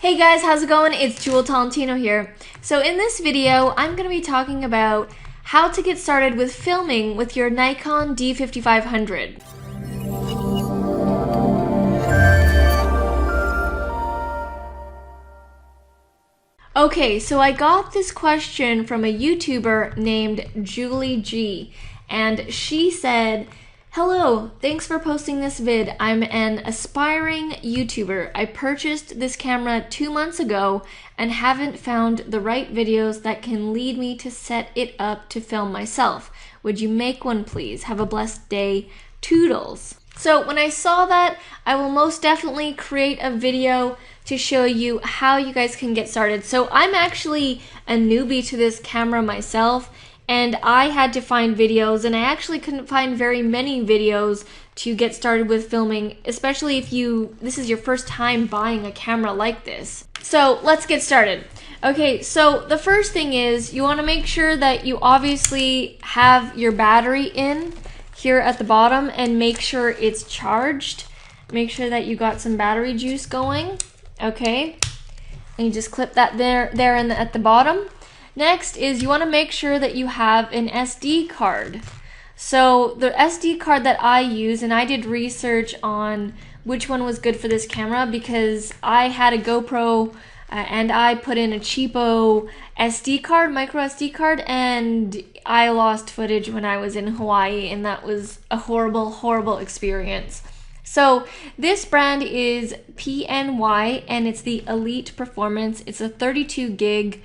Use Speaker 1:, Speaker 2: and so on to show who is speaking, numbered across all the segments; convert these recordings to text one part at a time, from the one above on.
Speaker 1: Hey guys, how's it going? It's Jewel Tolentino here. So in this video, I'm going to be talking about how to get started with filming with your Nikon D5500. Okay, so I got this question from a YouTuber named Julie G, and she said, "Hello, thanks for posting this vid. I'm an aspiring YouTuber. I purchased this camera 2 months ago and haven't found the right videos that can lead me to set it up to film myself. Would you make one, please? Have a blessed day. Toodles." So when I saw that, I will most definitely create a video to show you how you guys can get started. So I'm actually a newbie to this camera myself, and I had to find videos, and I actually couldn't find very many videos to get started with filming, especially if this is your first time buying a camera like this. So let's get started. Okay, so the first thing is you want to make sure that you obviously have your battery in here at the bottom and make sure it's charged. Make sure that you got some battery juice going. Okay, and you just clip that there at the bottom. Next is you want to make sure that you have an SD card. So the SD card that I use, and I did research on which one was good for this camera because I had a GoPro and I put in a cheapo SD card, micro SD card, and I lost footage when I was in Hawaii, and that was a horrible, horrible experience. So this brand is PNY, and it's the Elite Performance. It's a 32 gig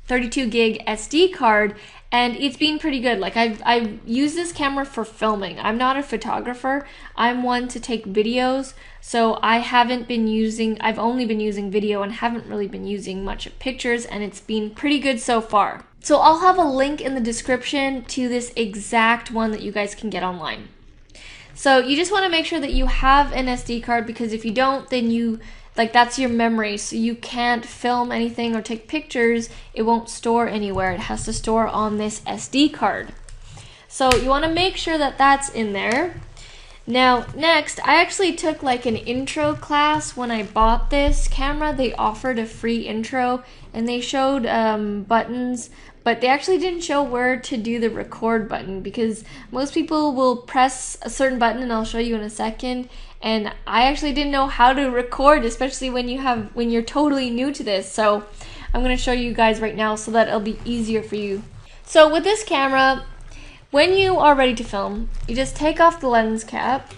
Speaker 1: 32 gig SD card, and it's been pretty good. Like I've used this camera for filming. I'm not a photographer. I'm one to take videos, so I've only been using video and haven't really been using much of pictures, and it's been pretty good so far. So I'll have a link in the description to this exact one that you guys can get online. So you just want to make sure that you have an SD card, because if you don't, then that's your memory, so you can't film anything or take pictures. It won't store anywhere. It has to store on this SD card. So you want to make sure that that's in there. Now, next, I actually took like an intro class when I bought this camera. They offered a free intro, and they showed buttons, but they actually didn't show where to do the record button, because most people will press a certain button, and I'll show you in a second, and I actually didn't know how to record, especially when you're totally new to this. So I'm going to show you guys right now so that it'll be easier for you. So with this camera, when you are ready to film, you just take off the lens cap,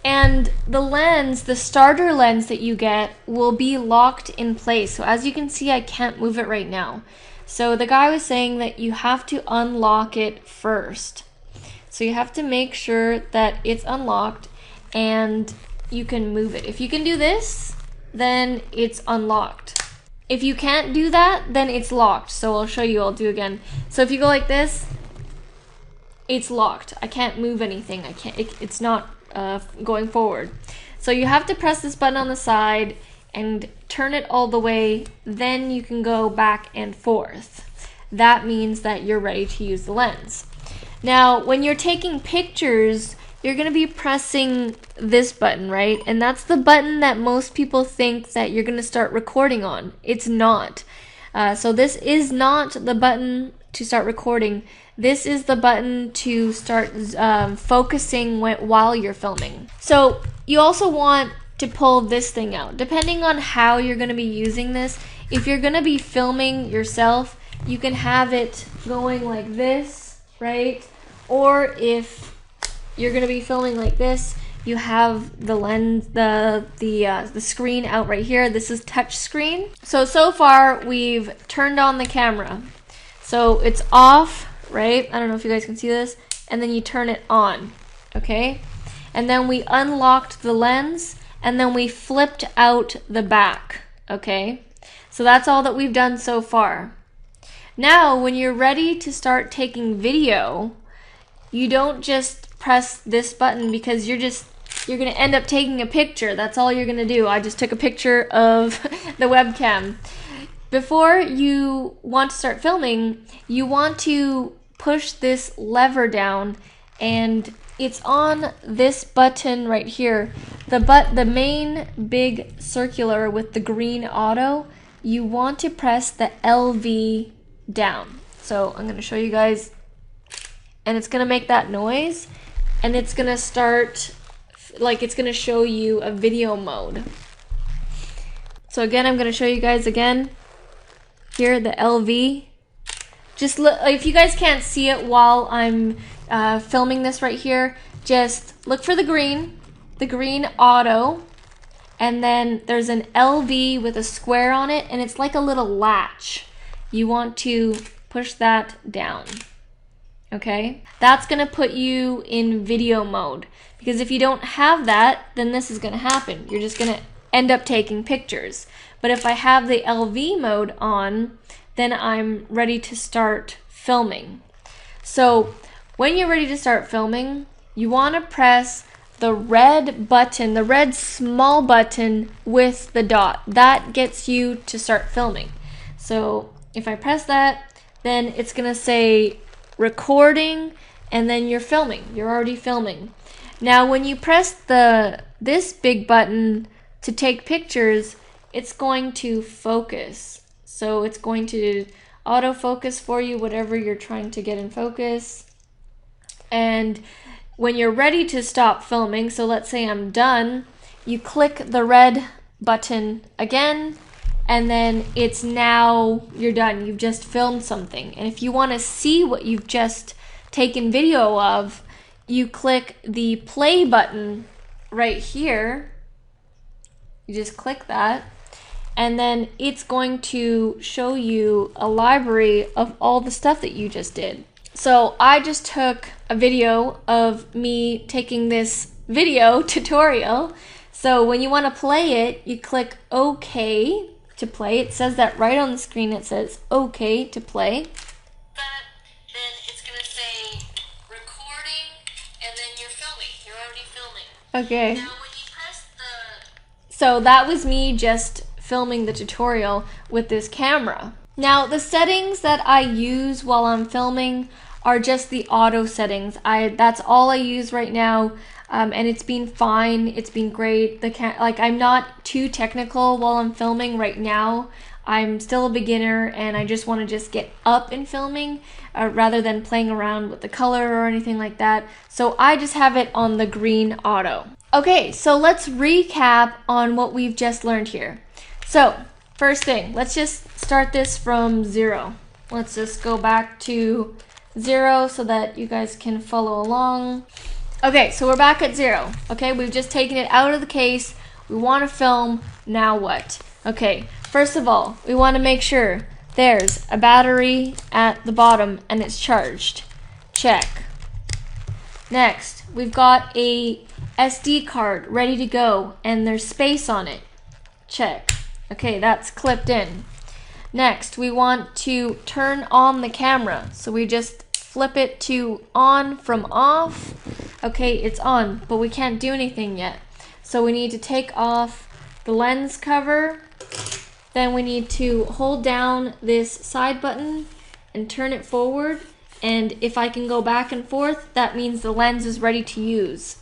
Speaker 1: and the starter lens that you get will be locked in place. So as you can see, I can't move it right now. So the guy was saying that you have to unlock it first. So you have to make sure that it's unlocked and you can move it. If you can do this, then it's unlocked. If you can't do that, then it's locked. So I'll show you, I'll do again. So if you go like this, it's locked. I can't move anything. It's not going forward. So you have to press this button on the side and turn it all the way, then you can go back and forth. That means that you're ready to use the lens. Now, when you're taking pictures, you're going to be pressing this button, right? And that's the button that most people think that you're going to start recording on. It's not. So this is not the button to start recording. This is the button to start focusing while you're filming. So you also want to pull this thing out. Depending on how you're going to be using this, if you're going to be filming yourself, you can have it going like this, right? Or if you're going to be filming like this, you have the lens, the screen out right here. This is touch screen. So far we've turned on the camera. So it's off, right? I don't know if you guys can see this. And then you turn it on, okay? And then we unlocked the lens, and then we flipped out the back, okay? So that's all that we've done so far. Now, when you're ready to start taking video, you don't just press this button, because you're gonna end up taking a picture. That's all you're gonna do. I just took a picture of the webcam. Before you want to start filming, you want to push this lever down, and it's on this button right here. the main big circular with the green auto, you want to press the LV down. So I'm going to show you guys, and it's going to make that noise, and it's going to start, like it's going to show you a video mode. So again, I'm going to show you guys again here, the LV. Just look, if you guys can't see it while I'm filming this right here, just look for the green auto, and then there's an LV with a square on it, and it's like a little latch. You want to push that down. Okay, that's gonna put you in video mode, because if you don't have that, then this is gonna happen. You're just gonna end up taking pictures. But if I have the LV mode on, then I'm ready to start filming. So when you're ready to start filming, you want to press the red button, the red small button with the dot. That gets you to start filming. So if I press that, then it's gonna say recording, and then you're filming. You're already filming. Now when you press this big button to take pictures, it's going to focus. So it's going to autofocus for you whatever you're trying to get in focus. And when you're ready to stop filming, so let's say I'm done, you click the red button again, and then it's now, you're done. You've just filmed something. And if you want to see what you've just taken video of, you click the play button right here. You just click that, and then it's going to show you a library of all the stuff that you just did. So I just took a video of me taking this video tutorial. So when you want to play it, you click OK to play. It says that right on the screen. It says OK to play. Then it's going to say recording, and then you're filming. You're already filming. Okay. Now when you press so that was me just filming the tutorial with this camera. Now the settings that I use while I'm filming are just the auto settings. That's all I use right now, and it's been fine. It's been great. I'm not too technical while I'm filming right now. I'm still a beginner, and I just want to just get up in filming rather than playing around with the color or anything like that. So I just have it on the green auto. Okay, so let's recap on what we've just learned here. So first thing, let's just start this from 0. Let's just go back to 0 so that you guys can follow along. Okay, so we're back at 0. Okay, we've just taken it out of the case. We want to film. Now what? Okay, first of all, we want to make sure there's a battery at the bottom and it's charged. Check. Next, we've got a SD card ready to go and there's space on it. Check. Okay, that's clipped in. Next, we want to turn on the camera. So we just flip it to on from off. Okay, it's on, but we can't do anything yet. So we need to take off the lens cover. Then we need to hold down this side button and turn it forward. And if I can go back and forth, that means the lens is ready to use.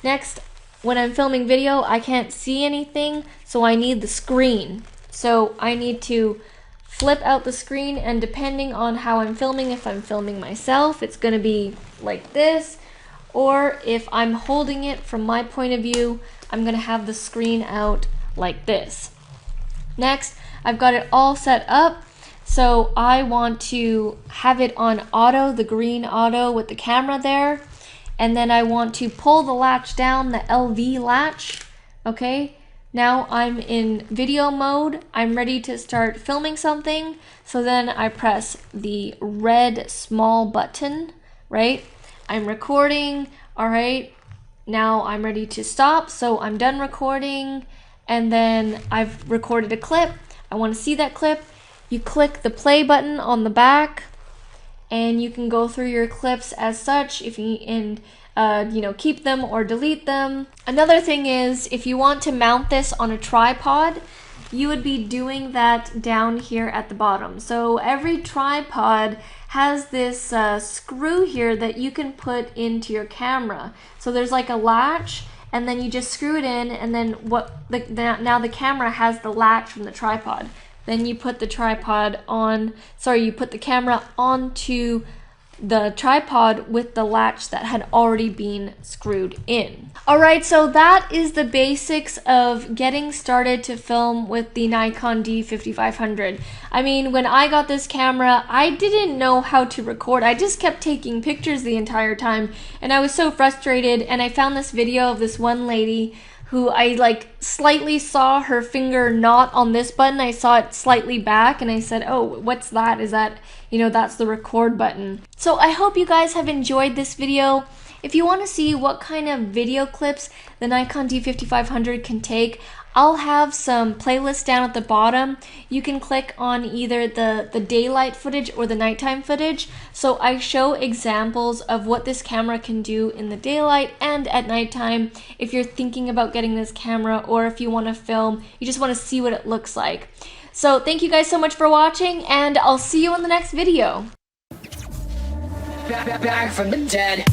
Speaker 1: Next, when I'm filming video, I can't see anything, so I need the screen. So I need to flip out the screen, and depending on how I'm filming, if I'm filming myself, it's going to be like this, or if I'm holding it from my point of view, I'm going to have the screen out like this. Next, I've got it all set up, so I want to have it on auto, the green auto with the camera there, and then I want to pull the latch down, the LV latch. Okay, now I'm in video mode. I'm ready to start filming something. So then I press the red small button, right? I'm recording. All right, now I'm ready to stop. So I'm done recording, and then I've recorded a clip. I want to see that clip. You click the play button on the back, and you can go through your clips as such if you keep them or delete them. Another thing is, if you want to mount this on a tripod, you would be doing that down here at the bottom. So every tripod has this screw here that you can put into your camera. So there's like a latch, and then you just screw it in, and then now the camera has the latch from the tripod. Then you put the you put the camera onto the tripod with the latch that had already been screwed in. Alright, so that is the basics of getting started to film with the Nikon D5500. I mean, when I got this camera, I didn't know how to record. I just kept taking pictures the entire time, and I was so frustrated, and I found this video of this one lady who I like slightly saw her finger not on this button. I saw it slightly back, and I said, oh, what's that? Is that, that's the record button. So I hope you guys have enjoyed this video. If you want to see what kind of video clips the Nikon D5500 can take, I'll have some playlists down at the bottom. You can click on either the daylight footage or the nighttime footage. So I show examples of what this camera can do in the daylight and at nighttime if you're thinking about getting this camera, or if you want to film, you just want to see what it looks like. So thank you guys so much for watching, and I'll see you in the next video.
Speaker 2: Back from the dead.